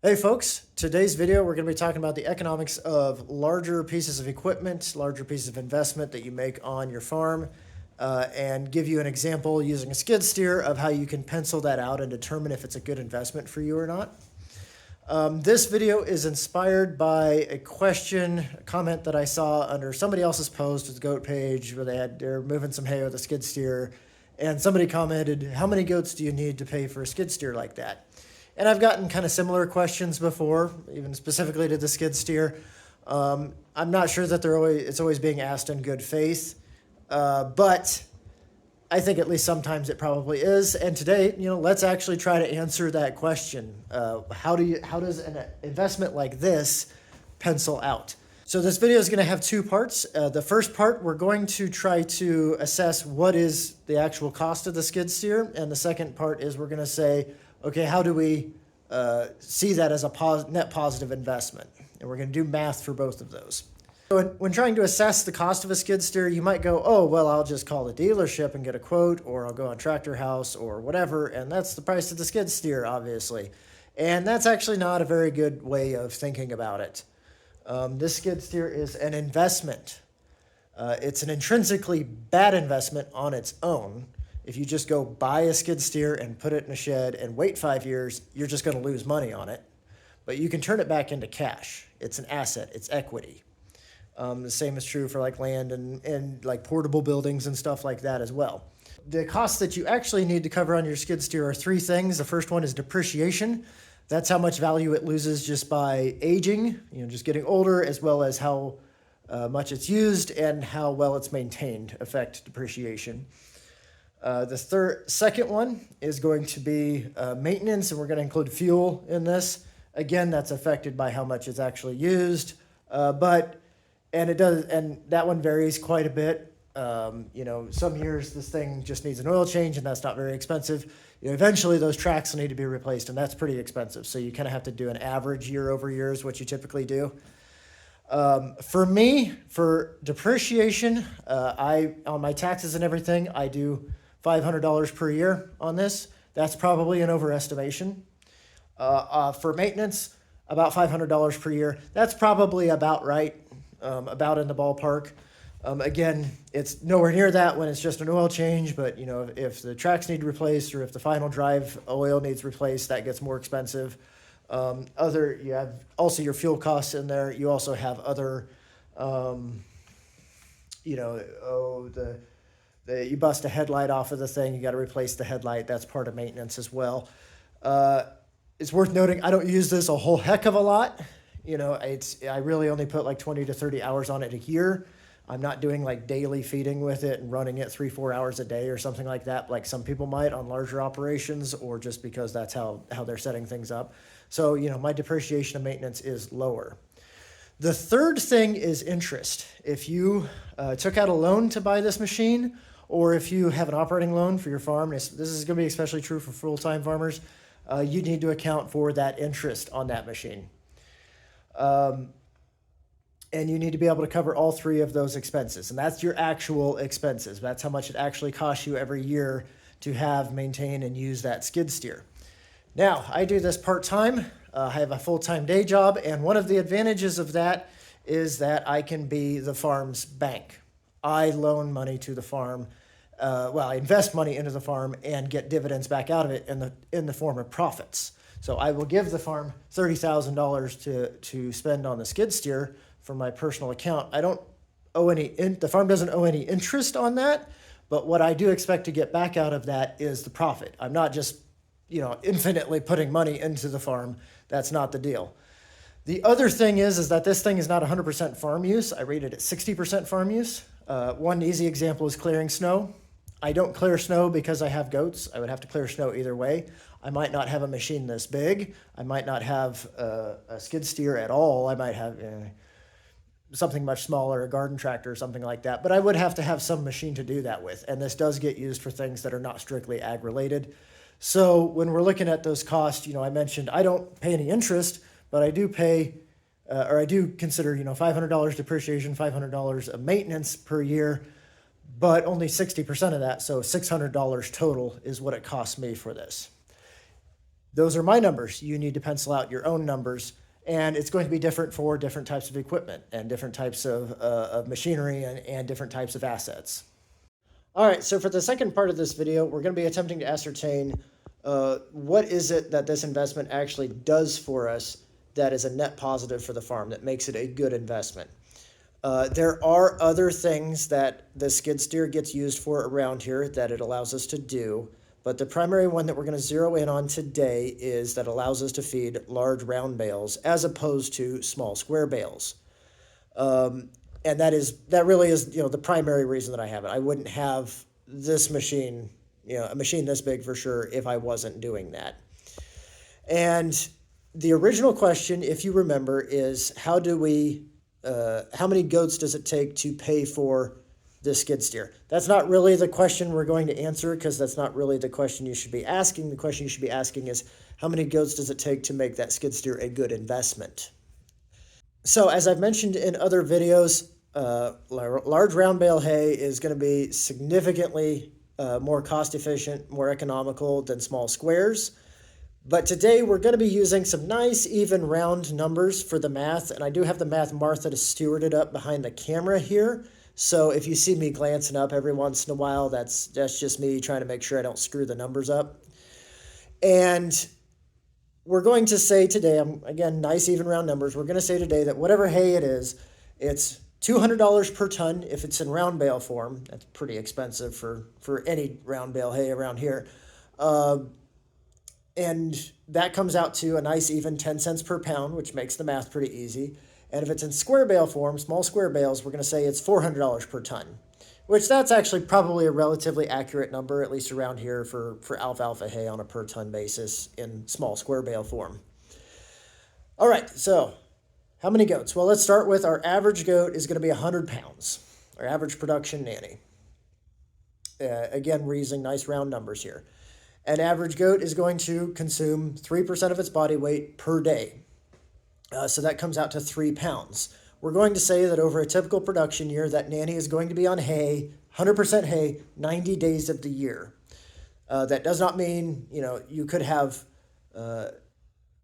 Hey folks, today's video we're going to be talking about the economics of larger pieces of equipment, larger pieces of investment that you make on your farm, and give you an example using a skid steer of how you can pencil that out and determine if it's a good investment for you or not. This video is inspired by a comment that I saw under somebody else's post with the goat page where they're moving some hay with a skid steer, and somebody commented, "How many goats do you need to pay for a skid steer like that?" And I've gotten kind of similar questions before, even specifically to the skid steer. I'm not sure that it's always being asked in good faith, but I think at least sometimes it probably is. And today, let's actually try to answer that question. How does an investment like this pencil out? So this video is going to have two parts. The first part, we're going to try to assess what is the actual cost of the skid steer. And the second part is we're going to say, okay, how do we see that as a net positive investment? And we're going to do math for both of those. So when trying to assess the cost of a skid steer, you might go, oh, well, I'll just call the dealership and get a quote, or I'll go on Tractor House or whatever, and that's the price of the skid steer, obviously. And that's actually not a very good way of thinking about it. This skid steer is an investment. It's an intrinsically bad investment on its own. If you just go buy a skid steer and put it in a shed and wait 5 years, you're just going to lose money on it. But you can turn it back into cash. It's an asset. It's equity. The same is true for like land and like portable buildings and stuff like that as well. The costs that you actually need to cover on your skid steer are three things. The first one is depreciation. That's how much value it loses just by aging, just getting older, as well as how much it's used and how well it's maintained affect depreciation. The second one is going to be maintenance, and we're going to include fuel in this. Again, that's affected by how much it's actually used, and that one varies quite a bit. Some years this thing just needs an oil change, and that's not very expensive. Eventually those tracks will need to be replaced, and that's pretty expensive. So you kind of have to do an average year over year is what you typically do. For me, for depreciation, on my taxes and everything, I do $500 per year on this. That's probably an overestimation. For maintenance, about $500 per year. That's probably about right, about in the ballpark. Again, it's nowhere near that when it's just an oil change, but if the tracks need replaced or if the final drive oil needs replaced, that gets more expensive. You have also your fuel costs in there. You also have other, you bust a headlight off of the thing, you got to replace the headlight. That's part of maintenance as well. It's worth noting, I don't use this a whole heck of a lot. I really only put like 20 to 30 hours on it a year. I'm not doing like daily feeding with it and running it 3-4 hours a day or something like that, like some people might on larger operations, or just because that's how they're setting things up. So, my depreciation and maintenance is lower. The third thing is interest. If you took out a loan to buy this machine, or if you have an operating loan for your farm, this is going to be especially true for full-time farmers, you need to account for that interest on that machine. And you need to be able to cover all three of those expenses. And that's your actual expenses. That's how much it actually costs you every year to have, maintain, and use that skid steer. Now, I do this part-time. I have a full-time day job, and one of the advantages of that is that I can be the farm's bank. I loan money to the farm. I invest money into the farm and get dividends back out of it in the form of profits. So I will give the farm $30,000 to spend on the skid steer from my personal account. I don't owe the farm doesn't owe any interest on that, but what I do expect to get back out of that is the profit. I'm not just, infinitely putting money into the farm. That's not the deal. The other thing is that this thing is not 100% farm use. I rate it at 60% farm use. One easy example is clearing snow. I don't clear snow because I have goats. I would have to clear snow either way. I might not have a machine this big. I might not have a skid steer at all. I might have something much smaller, a garden tractor or something like that. But I would have to have some machine to do that with. And this does get used for things that are not strictly ag related. So when we're looking at those costs, I mentioned I don't pay any interest, but I do pay, I do consider, $500 depreciation, $500 of maintenance per year, but only 60% of that. So $600 total is what it costs me for this. Those are my numbers. You need to pencil out your own numbers. And it's going to be different for different types of equipment and different types of machinery and different types of assets. All right, so for the second part of this video, we're going to be attempting to ascertain what is it that this investment actually does for us that is a net positive for the farm, that makes it a good investment. There are other things that the skid steer gets used for around here that it allows us to do, but the primary one that we're going to zero in on today is that allows us to feed large round bales as opposed to small square bales. And that really is, the primary reason that I have it. I wouldn't have this machine, a machine this big for sure, if I wasn't doing that. And the original question, if you remember, is how many goats does it take to pay for this skid steer? That's not really the question we're going to answer, because that's not really the question you should be asking. The question you should be asking is, how many goats does it take to make that skid steer a good investment? So as I've mentioned in other videos, large round bale hay is going to be significantly more cost efficient, more economical than small squares. But today we're going to be using some nice even round numbers for the math, and I do have the math Martha stewarded up behind the camera here. So if you see me glancing up every once in a while, that's just me trying to make sure I don't screw the numbers up. And we're going to say today, again, nice even round numbers, we're going to say today that whatever hay it is, it's $200 per ton if it's in round bale form. That's pretty expensive for any round bale hay around here. And that comes out to a nice even 10 cents per pound, which makes the math pretty easy. And if it's in square bale form, small square bales, we're going to say it's $400 per ton, which that's actually probably a relatively accurate number, at least around here for alfalfa hay on a per ton basis in small square bale form. All right, so how many goats? Well, let's start with our average goat is going to be 100 pounds, our average production nanny. Again, we're using nice round numbers here. An average goat is going to consume 3% of its body weight per day. So that comes out to 3 pounds. We're going to say that over a typical production year, that nanny is going to be on hay, 100% hay, 90 days of the year. That does not mean, you could have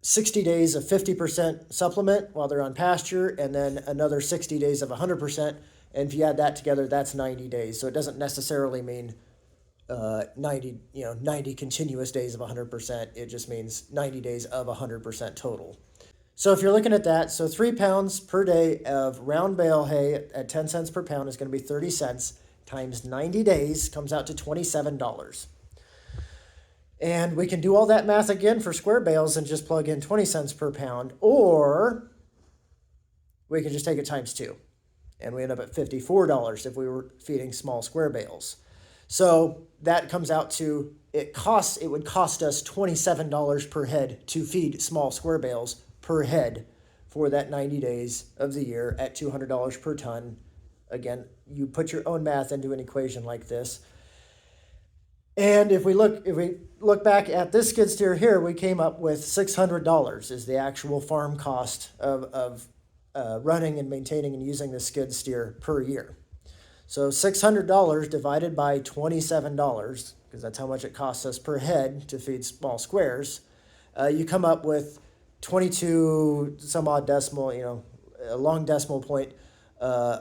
60 days of 50% supplement while they're on pasture, and then another 60 days of 100%. And if you add that together, that's 90 days. So it doesn't necessarily mean 90 continuous days of 100%. It just means 90 days of 100% total. So if you're looking at that, so 3 pounds per day of round bale hay at 10 cents per pound is going to be 30 cents times 90 days comes out to $27. And we can do all that math again for square bales and just plug in 20 cents per pound, or we can just take it times 2. And we end up at $54 if we were feeding small square bales. So that comes out to, it would cost us $27 per head to feed small square bales per head for that 90 days of the year at $200 per ton. Again, you put your own math into an equation like this. And if we look back at this skid steer here, we came up with $600 is the actual farm cost of running and maintaining and using the skid steer per year. So $600 divided by $27, because that's how much it costs us per head to feed small squares, you come up with 22 some odd decimal, a long decimal point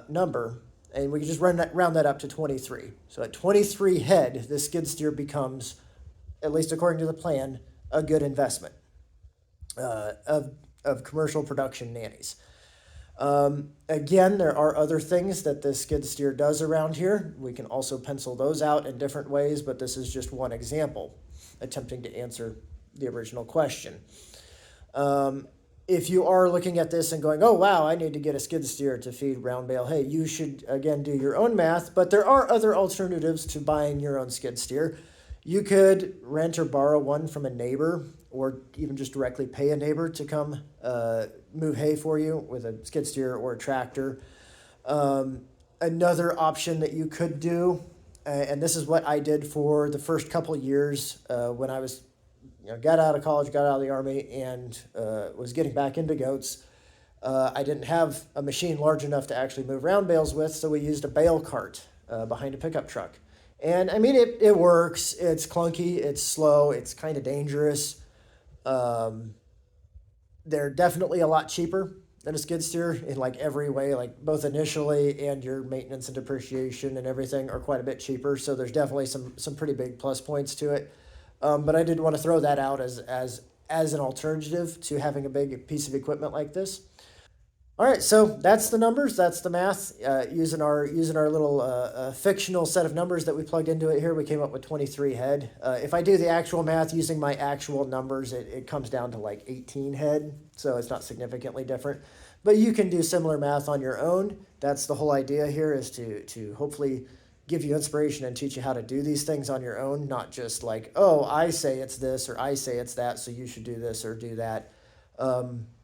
number, and we can just round that up to 23. So at 23 head, this skid steer becomes, at least according to the plan, a good investment of commercial production nannies. Again, there are other things that the skid steer does around here. We can also pencil those out in different ways, but this is just one example attempting to answer the original question. If you are looking at this and going, oh, wow, I need to get a skid steer to feed round bale hay, you should, again, do your own math, but there are other alternatives to buying your own skid steer. You could rent or borrow one from a neighbor, or even just directly pay a neighbor to come move hay for you with a skid steer or a tractor. Another option that you could do, and this is what I did for the first couple of years when I was, got out of college, got out of the Army, and was getting back into goats. I didn't have a machine large enough to actually move round bales with, so we used a bale cart behind a pickup truck. And I mean, it works. It's clunky, it's slow, it's kind of dangerous. They're definitely a lot cheaper than a skid steer in like every way, like both initially and your maintenance and depreciation and everything are quite a bit cheaper. So there's definitely some pretty big plus points to it. But I did want to throw that out as an alternative to having a big piece of equipment like this. All right, so that's the numbers. That's the math. Using our little fictional set of numbers that we plugged into it here, we came up with 23 head. If I do the actual math using my actual numbers, it comes down to like 18 head, so it's not significantly different. But you can do similar math on your own. That's the whole idea here, is to hopefully give you inspiration and teach you how to do these things on your own, not just like, oh, I say it's this or I say it's that, so you should do this or do that.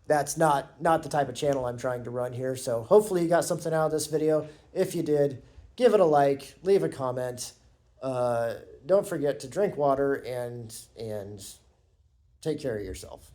That's not the type of channel I'm trying to run here. So hopefully you got something out of this video. If you did, give it a like, leave a comment. Don't forget to drink water and take care of yourself.